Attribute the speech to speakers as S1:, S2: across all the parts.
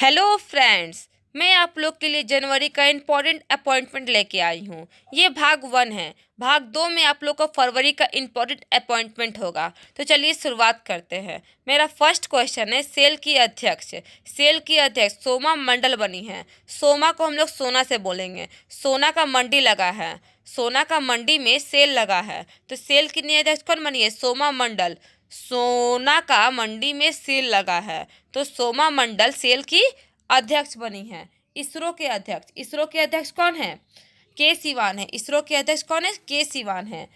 S1: Hello friends. मैं आप लोग के लिए जनवरी का इम्पोर्टेंट अपॉइंटमेंट लेके आई हूँ। ये भाग 1 है। भाग 2 में आप लोग को फरवरी का इम्पोर्टेंट अपॉइंटमेंट होगा। तो चलिए शुरुआत करते हैं। मेरा फर्स्ट क्वेश्चन है सेल की अध्यक्ष। सेल की अध्यक्ष सोमा मंडल बनी है। सोमा को हम लोग सोना से बोलेंगे। सोना का मंडी लगा है। सोना का मंडी में सेल लगा है, तो सेल की नई अध्यक्ष कौन बनी है? सोमा मंडल। सोना का मंडी में सेल लगा है, तो सोमा मंडल सेल की अध्यक्ष बनी है। इसरो के अध्यक्ष कौन है? के सिवान है। इसरो के अध्यक्ष कौन है? के सिवान है।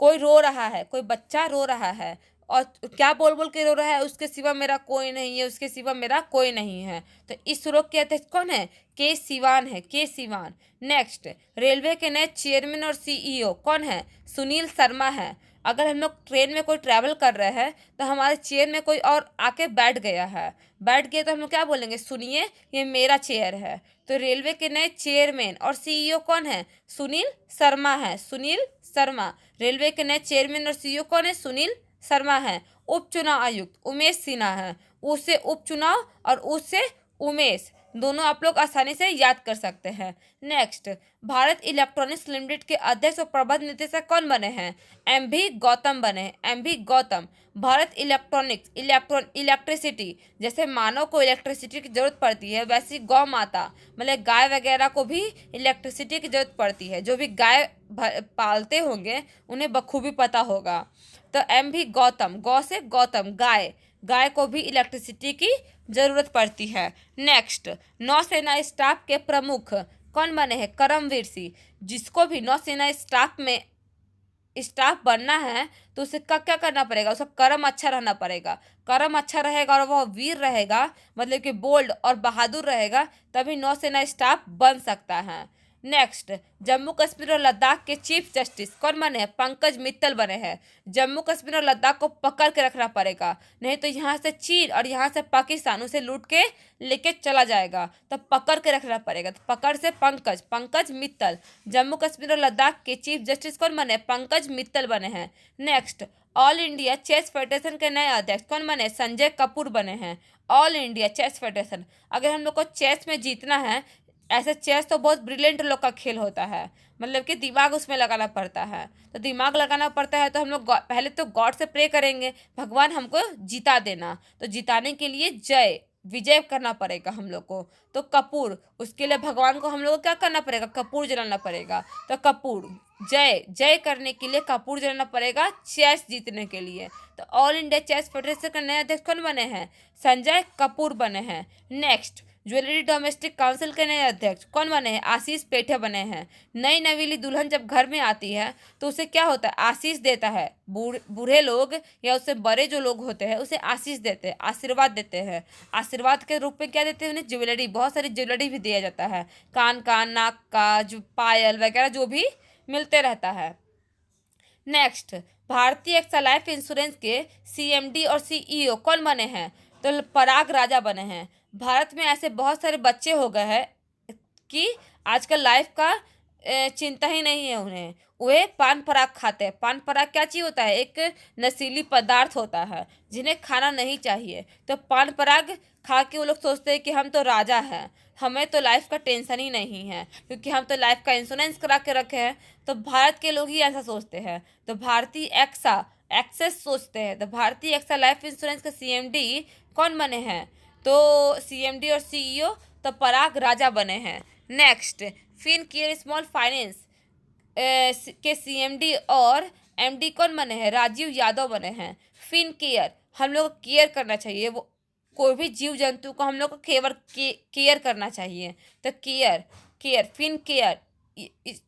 S1: कोई रो रहा है, कोई बच्चा रो रहा है, और क्या बोल बोल के रो रहा है? उसके सिवा मेरा कोई नहीं है, उसके सिवा मेरा कोई नहीं है। तो इसरो के अध्यक्ष कौन है? के सिवान है, के सिवान। नेक्स्ट, रेलवे के नए चेयरमैन और सीईओ कौन है? सुनील शर्मा है। अगर हम लोग ट्रेन में कोई ट्रैवल कर रहे हैं तो हमारे चेयर में कोई और आके बैठ गया तो हम लोग क्या बोलेंगे? सुनिए, ये मेरा चेयर है। तो रेलवे के नए चेयरमैन और सीईओ कौन है? सुनील शर्मा है। सुनील शर्मा। रेलवे के नए चेयरमैन और सीईओ कौन है? सुनील शर्मा है। उप चुनाव आयुक्त उमेश सिन्हा है। उससे उपचुनाव और उससे उमेश, दोनों आप लोग आसानी से याद कर सकते हैं। नेक्स्ट, भारत इलेक्ट्रॉनिक्स लिमिटेड के अध्यक्ष और प्रबंध निदेशक कौन बने हैं? एम भी गौतम बने हैं। एम भी गौतम। भारत इलेक्ट्रॉनिक्स, इलेक्ट्रिसिटी, जैसे मानव को इलेक्ट्रिसिटी की जरूरत पड़ती है, वैसी गौ माता मतलब गाय वगैरह को भी इलेक्ट्रिसिटी की जरूरत पड़ती है। जो भी गाय पालते होंगे उन्हें बखूबी पता होगा। तो एम भी गौतम, गौ से गौतम, गाय, गाय को भी इलेक्ट्रिसिटी की जरूरत पड़ती है। नेक्स्ट, नौसेना स्टाफ के प्रमुख कौन बने हैं? करमवीर सिंह। जिसको भी नौसेना स्टाफ बनना है तो उसे क्या करना पड़ेगा? उसका कर्म अच्छा रहना पड़ेगा। कर्म अच्छा रहेगा और वह वीर रहेगा, मतलब कि बोल्ड और बहादुर रहेगा, तभी नौसेना स्टाफ बन सकता है। नेक्स्ट, जम्मू कश्मीर और लद्दाख के चीफ जस्टिस कौन बने हैं? पंकज मित्तल बने हैं। जम्मू कश्मीर और लद्दाख को पकड़ के रखना पड़ेगा, नहीं तो यहाँ से चीन और यहाँ से पाकिस्तान उसे लूट के लेके चला जाएगा, तो पकड़ के रखना पड़ेगा। तो पकड़ से पंकज मित्तल। जम्मू कश्मीर और लद्दाख के चीफ जस्टिस कौन बने? पंकज मित्तल बने हैं। Next, All India Chess Federation के नए अध्यक्ष कौन बने? संजय कपूर बने हैं। ऑल इंडिया चेस फेडरेशन, अगर हम लोग को चेस में जीतना है, ऐसे चेस तो बहुत ब्रिलियंट लोग का खेल होता है, मतलब कि दिमाग उसमें लगाना पड़ता है। तो दिमाग लगाना पड़ता है, तो हम लोग पहले तो गॉड से प्रे करेंगे, भगवान हमको जिता देना। तो जिताने के लिए विजय करना पड़ेगा हम लोग को। तो कपूर, उसके लिए भगवान को हम लोग को क्या करना पड़ेगा? कपूर जलाना पड़ेगा। तो कपूर, जय करने के लिए कपूर जलाना पड़ेगा, चेस जीतने के लिए। तो ऑल इंडिया चेस फेडरेशन के नए अध्यक्ष कौन बने हैं? संजय कपूर बने हैं। नेक्स्ट, ज्वेलरी डोमेस्टिक काउंसिल के नए अध्यक्ष कौन बने हैं? आशीष पेठे बने हैं। नई नवीली दुल्हन जब घर में आती है तो उसे क्या होता है? आशीष देता है। बूढ़े लोग या उससे बड़े जो लोग होते हैं उसे आशीष देते हैं, आशीर्वाद देते हैं। आशीर्वाद के रूप में क्या देते हैं उन्हें? ज्वेलरी, बहुत सारी ज्वेलरी भी दिया जाता है। कान का, नाक का, जो पायल वगैरह जो भी मिलते रहता है। नेक्स्ट, भारतीय एक्सा लाइफ इंश्योरेंस के सीएमडी और सीईओ कौन बने हैं? तो पराग राजा बने हैं। भारत में ऐसे बहुत सारे बच्चे हो गए हैं कि आजकल लाइफ का चिंता ही नहीं है उन्हें। वे पान पराग खाते हैं। पान पराग क्या चीज़ होता है? एक नशीली पदार्थ होता है जिन्हें खाना नहीं चाहिए। तो पान पराग खा के वो लोग सोचते हैं कि हम तो राजा हैं, हमें तो लाइफ का टेंशन ही नहीं है, क्योंकि हम तो लाइफ का इंश्योरेंस करा के रखे हैं। तो भारत के लोग ही ऐसा सोचते हैं। तो भारतीय एक्सेस सोचते हैं। तो भारतीय एक्सा लाइफ इंश्योरेंस के सीएमडी कौन बने हैं? तो सीएमडी और सीईओ तो पराग राजा बने हैं। Next, Fincare Small Finance के सीएमडी और एमडी कौन बने हैं? राजीव यादव बने हैं। फिन केयर, हम लोग को केयर करना चाहिए, वो कोई भी जीव जंतु को हम लोग को केयर करना चाहिए। तो फिन केयर,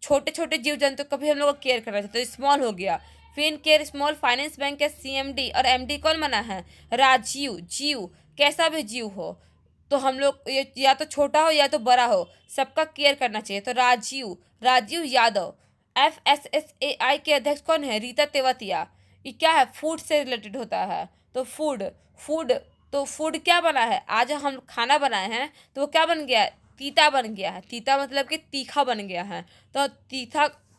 S1: छोटे छोटे जीव जंतु को भी हम लोग को केयर करना चाहिए। तो स्मॉल हो गया। Fincare Small Finance Bank के सीएमडी और एमडी कौन बना है? राजीव। जीव, कैसा भी जीव हो, तो हम लोग ये या तो छोटा हो या तो बड़ा हो, सबका केयर करना चाहिए। तो राजीव यादव। FSSAI के अध्यक्ष कौन है? रीता तेवतिया। ये क्या है? फूड से रिलेटेड होता है। तो फूड तो फूड क्या बना है? आज हम खाना बनाए हैं तो वो क्या बन गया है? तीता बन गया है। तीता मतलब कि तीखा बन गया है। तो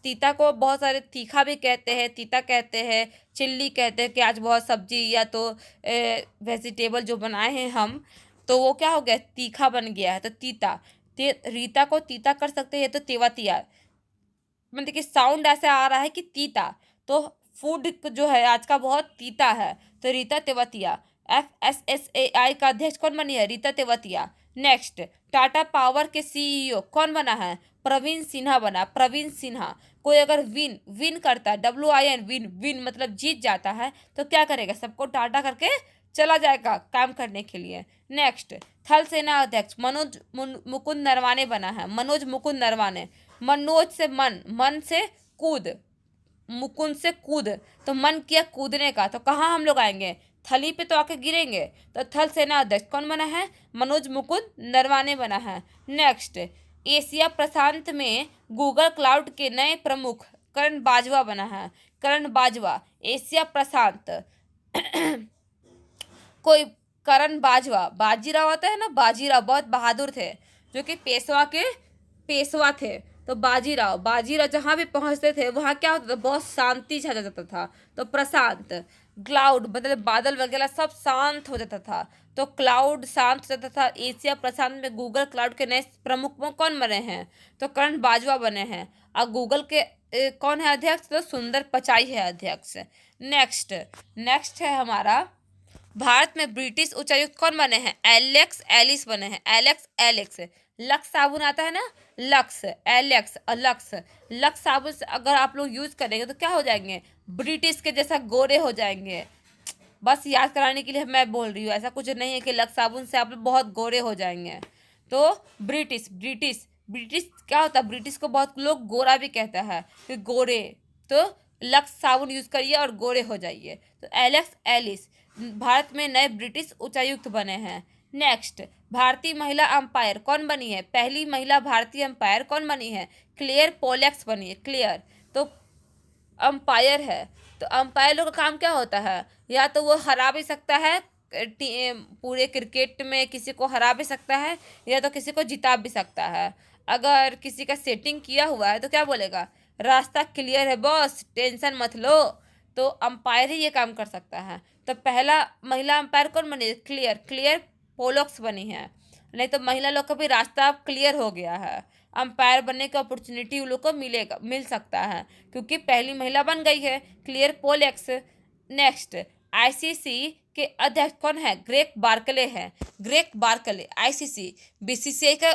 S1: तीता को बहुत सारे तीखा भी कहते हैं, तीता कहते हैं, चिल्ली कहते हैं कि आज बहुत सब्जी या तो वेजिटेबल जो बनाए हैं हम, तो वो क्या हो गया, तीखा बन गया है, तो तीता। रीता को तीता कर सकते हैं, तो तेवतिया। मतलब कि साउंड ऐसा आ रहा है कि तीता, तो फूड जो है आज का बहुत तीता है, तो रीता तेवतिया। FSSAI का अध्यक्ष कौन बनी है, रीता तेवतिया। नेक्स्ट, टाटा पावर के CEO कौन बना है, प्रवीण सिन्हा बना, प्रवीण सिन्हा। कोई अगर विन विन करता है, WIN, विन विन मतलब जीत जाता है, तो क्या करेगा, सबको टाटा करके चला जाएगा काम करने के लिए। नेक्स्ट, थल सेना अध्यक्ष मनोज मुकुंद नरवाने बना है, मनोज मुकुंद नरवाने। मनोज से मन, मन से कूद, मुकुंद से कूद, तो मन किया कूदने का, तो कहाँ हम लोग आएंगे, थली पे तो आके गिरेंगे। तो थल सेना अध्यक्ष कौन बना है, मनोज मुकुंद नरवाने बना है। नेक्स्ट, एशिया प्रशांत में गूगल क्लाउड के नए प्रमुख करण बाजवा बना है, करण बाजवा, एशिया प्रशांत। कोई करण बाजवा, बाजीराव आता है ना, बाजीराव बहुत बहादुर थे, जो कि पेशवा के पेशवा थे। तो बाजीराव, बाजीराव जहाँ भी पहुँचते थे वहाँ क्या होता था, बहुत शांति छा जाता था। तो प्रशांत, क्लाउड मतलब बादल वगैरह सब शांत हो जाता था, तो क्लाउड शांत हो जाता था। एशिया प्रशांत में गूगल क्लाउड के नए प्रमुख में कौन बने हैं, तो करण बाजवा बने हैं। और गूगल के कौन है अध्यक्ष, तो सुंदर पिचाई है अध्यक्ष। नेक्स्ट, नेक्स्ट है हमारा, भारत में ब्रिटिश उच्चायुक्त कौन बने हैं, एलेक्स एलिस बने हैं, एलेक्स एलेक्स। लक्स साबुन आता है ना, लक्स, एलेक्स और लक्स। लक्स साबुन से अगर आप लोग यूज करेंगे तो क्या हो जाएंगे, ब्रिटिश के जैसा गोरे हो जाएंगे। बस याद कराने के लिए मैं बोल रही हूँ, ऐसा कुछ नहीं है कि लक्स साबुन से आप लोग बहुत गोरे हो जाएंगे। तो ब्रिटिश, ब्रिटिश, ब्रिटिश क्या होता है, ब्रिटिश को बहुत लोग गोरा भी कहता है कि गोरे, तो लक्स साबुन यूज करिए और गोरे हो जाइए। तो एलेक्स एलिस भारत में नए ब्रिटिश उच्चायुक्त बने हैं। नेक्स्ट, भारतीय महिला अंपायर कौन बनी है, पहली महिला भारतीय अंपायर कौन बनी है, क्लेयर पोलेक्स बनी है, क्लियर। तो अंपायर है, तो अंपायर लोग का काम क्या होता है, या तो वो हरा भी सकता है, पूरे क्रिकेट में किसी को हरा भी सकता है, या तो किसी को जिता भी सकता है। अगर किसी का सेटिंग किया हुआ है तो क्या बोलेगा, रास्ता क्लियर है बॉस, टेंशन मत लो। तो अंपायर ही ये काम कर सकता है। तो पहला महिला अंपायर कौन बनी, क्लियर, क्लियर पोलोक्स बनी है। नहीं तो महिला लोग का भी रास्ता क्लियर हो गया है, अंपायर बनने की अपॉर्चुनिटी उन लोग को मिलेगा, मिल सकता है, क्योंकि पहली महिला बन गई है, क्लियर पोलेक्स। नेक्स्ट, आईसीसी के अध्यक्ष कौन है, ग्रेग बार्कले है, ग्रेग बार्कले। आईसीसी बीसीसीआई का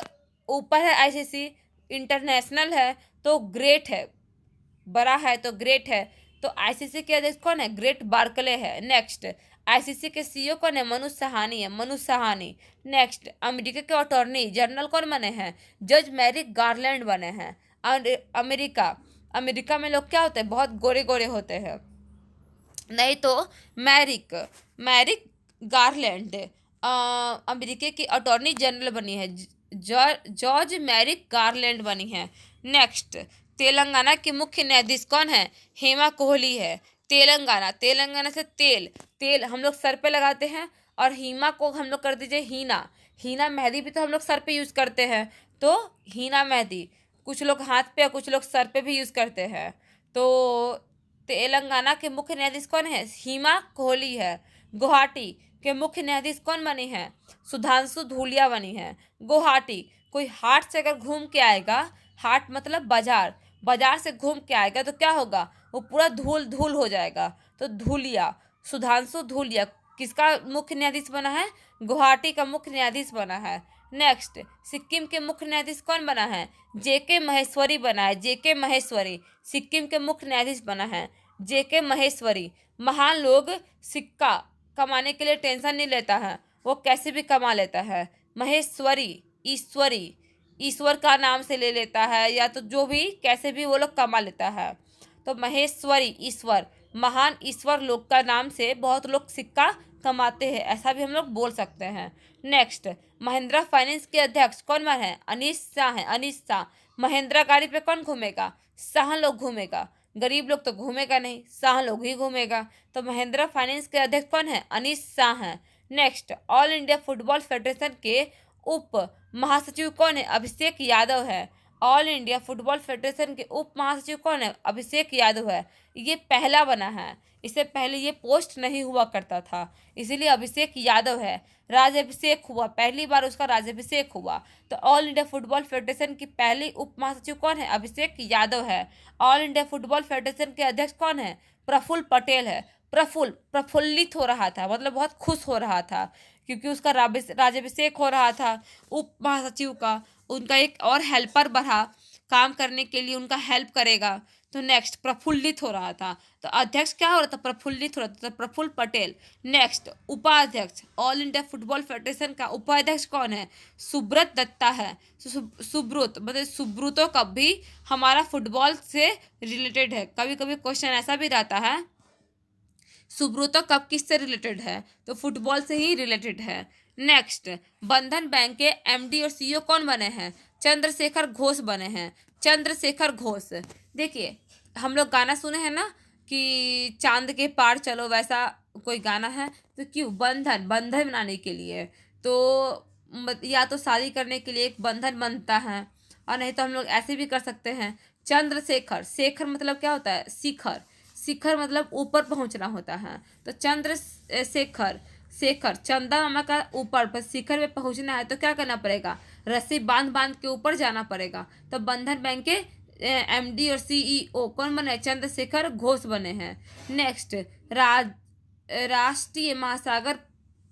S1: ऊपर है, आईसीसी इंटरनेशनल है तो ग्रेट है, बड़ा है तो ग्रेट है। तो आईसीसी के अध्यक्ष कौन है, ग्रेट बार्कले है। नेक्स्ट, आईसीसी के सीईओ कौन है, मनु सहानी है, मनु सहानी। नेक्स्ट, अमेरिका के अटॉर्नी जनरल कौन बने हैं, जज मैरिक गारलैंड बने हैं। अमेरिका, अमेरिका में लोग क्या होते हैं, बहुत गोरे गोरे होते हैं, नहीं तो मैरिक, मैरिक गारलैंड अमेरिका की अटॉर्नी जनरल बनी है, जॉर्ज मैरिक गारलैंड बनी है। नेक्स्ट, तेलंगाना के मुख्य न्यायाधीश कौन है, हेमा कोहली है। तेलंगाना, तेलंगाना से तेल, तेल हम लोग सर पे लगाते हैं, और हीमा को हम लोग कर दीजिए हीना, हीना मेहंदी भी तो हम लोग सर पे यूज़ करते हैं, तो हीना मेहंदी। कुछ लोग हाथ पे और कुछ लोग सर पे भी यूज़ करते हैं। तो तेलंगाना के मुख्य न्यायाधीश कौन है, हिमा कोहली है। गुवाहाटी के मुख्य न्यायाधीश कौन बनी है, सुधांशु धूलिया बनी है। गुवाहाटी, कोई हाट से अगर घूम के आएगा, हाट मतलब बाजार, बाजार से घूम के आएगा तो क्या होगा, वो पूरा धूल धूल हो जाएगा, तो धूलिया, सुधांशु धूलिया किसका मुख्य न्यायाधीश बना है, गुवाहाटी का मुख्य न्यायाधीश बना है। नेक्स्ट, सिक्किम के मुख्य न्यायाधीश कौन बना है, जेके महेश्वरी बना है, जेके महेश्वरी सिक्किम के मुख्य न्यायाधीश बना है, जेके महेश्वरी। महान लोग सिक्का कमाने के लिए टेंशन नहीं लेता है, वो कैसे भी कमा लेता है। महेश्वरी, ईश्वरी, ईश्वर का नाम से ले लेता है, या तो जो भी कैसे भी वो लोग कमा लेता है। तो महेश्वरी, ईश्वर, महान ईश्वर लोग का नाम से बहुत लोग सिक्का कमाते हैं, ऐसा भी हम लोग बोल सकते हैं। नेक्स्ट, महिंद्रा फाइनेंस के अध्यक्ष कौन बने हैं, अनीश शाह है, अनीश शाह। महिंद्रा गाड़ी पे कौन घूमेगा, शाह लोग घूमेगा, गरीब लोग तो घूमेगा नहीं, शाह लोग ही घूमेगा। तो महिंद्रा फाइनेंस के अध्यक्ष कौन है, अनीश शाह हैं। Next, All India football federation के उप महासचिव कौन है, अभिषेक यादव है। ऑल इंडिया फुटबॉल फेडरेशन के उप महासचिव कौन है? अभिषेक यादव है। ये पहला बना है, इससे पहले ये पोस्ट नहीं हुआ करता था, इसीलिए अभिषेक यादव है। राज्याभिषेक हुआ, पहली बार उसका राज्याभिषेक हुआ। तो ऑल इंडिया फुटबॉल फेडरेशन की पहली उप महासचिव कौन है? अभिषेक यादव है। ऑल इंडिया फुटबॉल फेडरेशन के अध्यक्ष कौन है? प्रफुल्ल पटेल है। प्रफुल्लित हो रहा था, मतलब बहुत खुश हो रहा था, क्योंकि उसका राज्याभिषेक हो रहा था उप महासचिव का। उनका एक और हेल्पर बढ़ा, काम करने के लिए उनका हेल्प करेगा। तो नेक्स्ट प्रफुल्लित हो रहा था, तो अध्यक्ष क्या हो रहा था? प्रफुल्लित हो रहा था, तो प्रफुल्ल पटेल। नेक्स्ट उपाध्यक्ष, ऑल इंडिया फुटबॉल फेडरेशन का उपाध्यक्ष कौन है? सुब्रत दत्ता है। सुब्रुत मतलब सुब्रुतो कब भी हमारा फुटबॉल से रिलेटेड है, कभी कभी क्वेश्चन ऐसा भी रहता है सुब्रतो कप किससे रिलेटेड है? तो फुटबॉल से ही रिलेटेड है। नेक्स्ट, बंधन बैंक के एमडी और सीईओ कौन बने हैं? चंद्रशेखर घोष बने हैं। चंद्रशेखर घोष। देखिए, हम लोग गाना सुने हैं ना कि चांद के पार चलो, वैसा कोई गाना है। तो क्यों? बंधन बनाने के लिए। तो या तो शादी करने के लिए एक बंधन बनता है, और नहीं तो हम लोग ऐसे भी कर सकते हैं। चंद्रशेखर, शेखर मतलब क्या होता है? शिखर। शिखर मतलब ऊपर पहुंचना होता है। तो चंद्रशेखर, शेखर चंद्रमा का ऊपर पर शिखर में पहुंचना है तो क्या करना पड़ेगा? रस्सी बांध बांध के ऊपर जाना पड़ेगा। तो बंधन बैंक के एमडी और सीईओ कौन बने? चंद्रशेखर घोष बने हैं। नेक्स्ट, राष्ट्रीय महासागर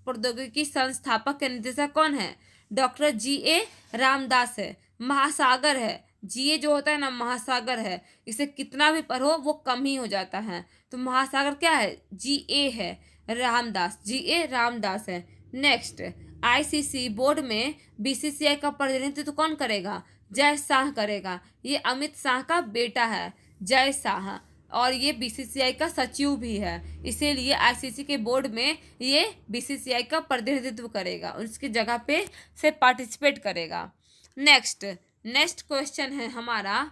S1: प्रौद्योगिकी संस्थापक के निदेशक कौन है? Doctor G.A.. रामदास है। महासागर है, जीए जो होता है ना, महासागर है, इसे कितना भी पढ़ो वो कम ही हो जाता है। तो महासागर क्या है? जीए है, रामदास, जीए रामदास है। नेक्स्ट, आईसीसी बोर्ड में बीसीसीआई का प्रतिनिधित्व कौन करेगा? जय शाह करेगा। ये अमित शाह का बेटा है, जय शाह, और ये बीसीसीआई का सचिव भी है, इसीलिए आईसीसी के बोर्ड में ये बीसीसीआई का प्रतिनिधित्व करेगा, उसकी जगह पे से पार्टिसिपेट करेगा। नेक्स्ट क्वेश्चन है हमारा,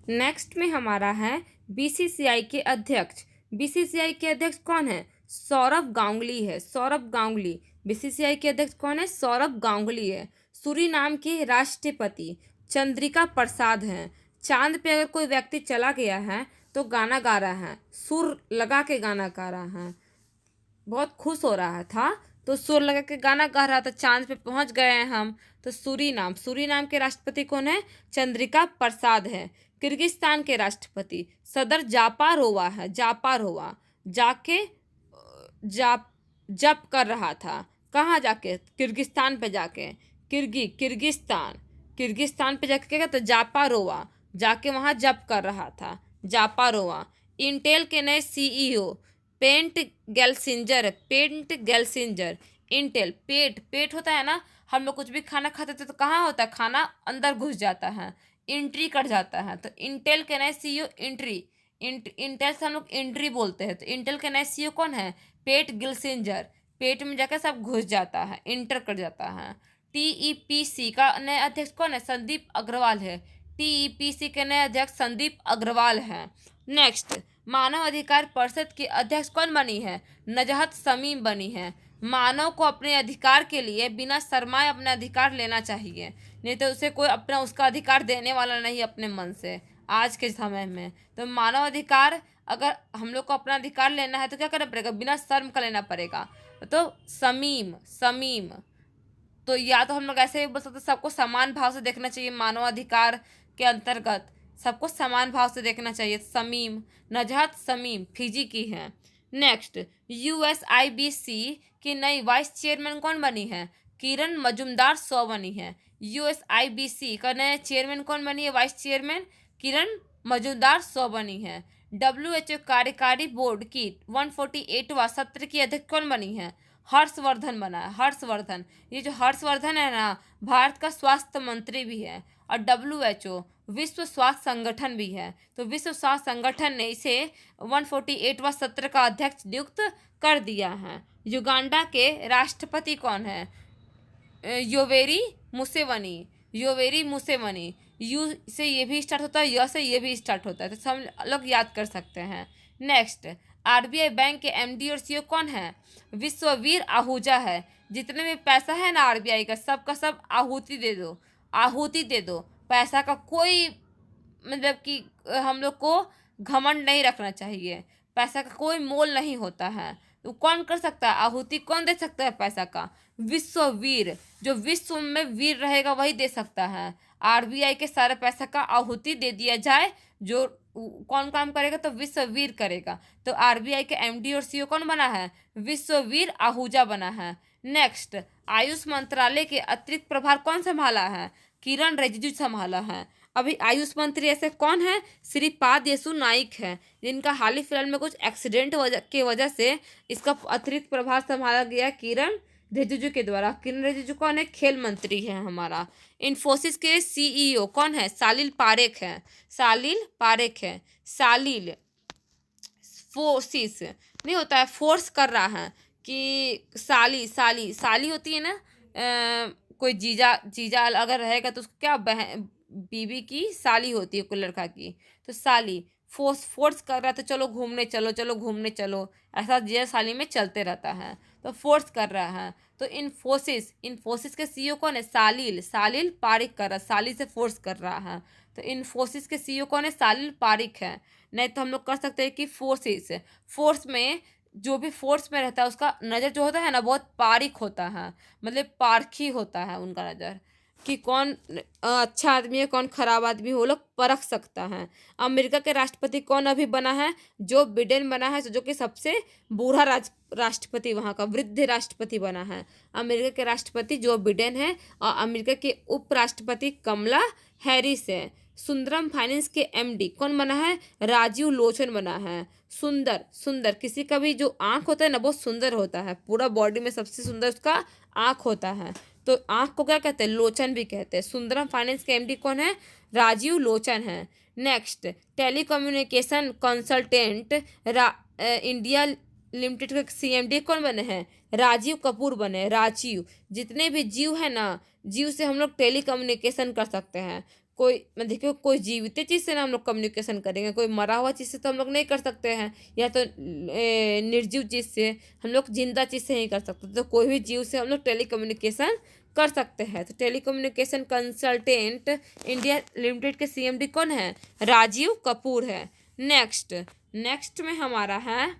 S1: नेक्स्ट में हमारा है बीसीसीआई के अध्यक्ष। बीसीसीआई के अध्यक्ष कौन है? सौरभ गांगुली है। सौरभ गांगुली। बीसीसीआई के अध्यक्ष कौन है? सौरभ गांगुली है। सूरीनाम के राष्ट्रपति चंद्रिका प्रसाद हैं। चांद पे अगर कोई व्यक्ति चला गया है तो गाना गा रहा है, सुर लगा के गाना गा रहा है, बहुत खुश हो रहा था तो सुर लगा के गाना गा रहा था, चांद पे पहुंच गए हैं हम। तो सूरीनाम के राष्ट्रपति कौन है? चंद्रिका प्रसाद है। किर्गिस्तान के राष्ट्रपति सदर जापारोवा है। जापारोवा जाके जप कर रहा था, कहाँ जाके? किर्गिस्तान पे जाके, किर्गिस्तान पे जाके क्या? तो जापारोवा जाके वहाँ जप कर रहा था, जापारोवा। इंटेल के नए सीईओ पेंट गेल्सिंजर। इंटेल, पेट होता है ना, हम लोग कुछ भी खाना खाते थे तो कहाँ होता है? खाना अंदर घुस जाता है, एंट्री कट जाता है। तो इंटेल के नए सीईओ इंटेल से हम लोग एंट्री बोलते हैं। तो इंटेल के नए सीईओ कौन है? पेट गिल्सिंजर। पेट में जाकर सब घुस जाता है, इंटर कर जाता है। टीईपीसी का नए अध्यक्ष कौन है? संदीप अग्रवाल है। टीईपीसी के नए अध्यक्ष संदीप अग्रवाल हैं। नेक्स्ट, मानव अधिकार परिषद की अध्यक्ष कौन बनी है? नजहत समीम बनी है। मानव को अपने अधिकार के लिए बिना शर्माए अपना अधिकार लेना चाहिए, नहीं तो उसे कोई अपना उसका अधिकार देने वाला नहीं अपने मन से आज के समय में। तो मानव अधिकार, अगर हम लोग को अपना अधिकार लेना है तो क्या करना पड़ेगा? बिना शर्म का लेना पड़ेगा। तो समीम तो या तो हम लोग ऐसे ही बोल सकते, सबको समान भाव से देखना चाहिए, मानवाधिकार के अंतर्गत सबको समान भाव से देखना चाहिए। समीम, नजहत समीम फिजी की हैं। नेक्स्ट, यूएसआईबीसी की नई वाइस चेयरमैन कौन बनी है? किरण मजुमदार शॉ बनी है। यूएसआईबीसी का नया चेयरमैन कौन बनी है? वाइस चेयरमैन किरण मजुमदार शॉ बनी है। डब्ल्यूएचओ कार्यकारी बोर्ड की 148वां सत्र की अध्यक्ष कौन बनी है? हर्षवर्धन बना है। हर्षवर्धन, ये जो हर्षवर्धन है ना, भारत का स्वास्थ्य मंत्री भी है, और डब्ल्यूएचओ विश्व स्वास्थ्य संगठन भी है। तो विश्व स्वास्थ्य संगठन ने इसे 148वां सत्र का अध्यक्ष नियुक्त कर दिया है। युगांडा के राष्ट्रपति कौन है? Yoweri Museveni. यू से ये भी स्टार्ट होता है, य से ये भी स्टार्ट होता है, तो सब लोग याद कर सकते हैं। नेक्स्ट, आरबीआई बैंक के एमडी और सीईओ कौन है? विश्ववीर आहूजा है। जितने भी पैसा है ना आरबीआई का सब आहुति दे दो, आहुति दे दो। पैसा का कोई मतलब कि हम लोग को घमंड नहीं रखना चाहिए। पैसा का कोई मोल नहीं होता है। तो कौन कर सकता है आहुति? कौन दे सकता है पैसा का? विश्ववीर, जो विश्व में वीर रहेगा वही दे सकता है। आरबीआई के सारे पैसा का आहुति दे दिया जाए, जो कौन काम करेगा? तो विश्ववीर करेगा। तो आरबीआई के एमडी और सीईओ कौन बना है? विश्ववीर आहूजा बना है। नेक्स्ट, आयुष मंत्रालय के अतिरिक्त प्रभार कौन संभाला है? किरण रिजिजू संभाला है। अभी आयुष मंत्री ऐसे कौन है? श्रीपाद येसु नाइक है, जिनका हाल ही फिलहाल में कुछ एक्सीडेंट की वजह से इसका अतिरिक्त प्रभार संभाला गया किरण रिजिजू के द्वारा। किरण रिजिजू कौन है? खेल मंत्री है हमारा। इन्फोसिस के सीईओ कौन है? सालिल पारेख है। सालिल पारेख है। सालिल फोर्सिस नहीं होता है, फोर्स कर रहा है कि साली साली साली होती है ना, कोई जीजा जीजा अगर रहेगा तो उसको क्या, बहन बीवी की साली होती है कोई लड़का की, तो साली फोर्स कर रहा है। तो चलो घूमने चलो, चलो घूमने चलो, ऐसा जीजा साली में चलते रहता है। तो फोर्स कर रहा है। तो इन्फोसिस के सीईओ कौन है? सालिल सालिल पारिक कर रहा है, साली से फोर्स कर रहा है। तो इन्फोसिस के सीईओ कौन है? सालिल पारिक है। नहीं तो हम लोग कर सकते हैं कि फोर्स में जो भी फोर्स में रहता है उसका नज़र जो होता है ना बहुत पारिक होता है, मतलब पारखी होता है उनका नज़र, कि कौन अच्छा आदमी है कौन खराब आदमी है, वो लोग परख सकता है। अमेरिका के राष्ट्रपति कौन अभी बना है? जो बिडेन बना है, जो कि सबसे बूढ़ा राष्ट्रपति, वहाँ का वृद्ध राष्ट्रपति बना है। अमेरिका के राष्ट्रपति जो बिडेन है और अमेरिका के उपराष्ट्रपति कमला हैरिस है। सुंदरम फाइनेंस के एमडी कौन बना है? राजीव लोचन बना है। सुंदर किसी का भी जो आँख होता है ना बहुत सुंदर होता है, पूरा बॉडी में सबसे सुंदर उसका आँख होता है, तो आँख को क्या कहते हैं? लोचन भी कहते हैं। सुंदरम फाइनेंस के एमडी कौन है? राजीव लोचन है। Next, telecommunication consultant India limited के सीएमडी कौन बने हैं? राजीव कपूर बने। राजीव, जितने भी जीव है ना, जीव से हम लोग टेलीकम्युनिकेशन कर सकते हैं। कोई मैं देखिए, कोई जीवित चीज़ से ना हम लोग कम्युनिकेशन करेंगे, कोई मरा हुआ चीज़ से तो हम लोग नहीं कर सकते हैं, या तो निर्जीव चीज़ से, हम लोग जिंदा चीज़ से नहीं कर सकते। तो कोई भी जीव से हम लोग टेलीकम्युनिकेशन कर सकते हैं। तो टेलीकम्युनिकेशन कंसल्टेंट इंडिया लिमिटेड के सीएमडी कौन है? राजीव कपूर है। नेक्स्ट में हमारा है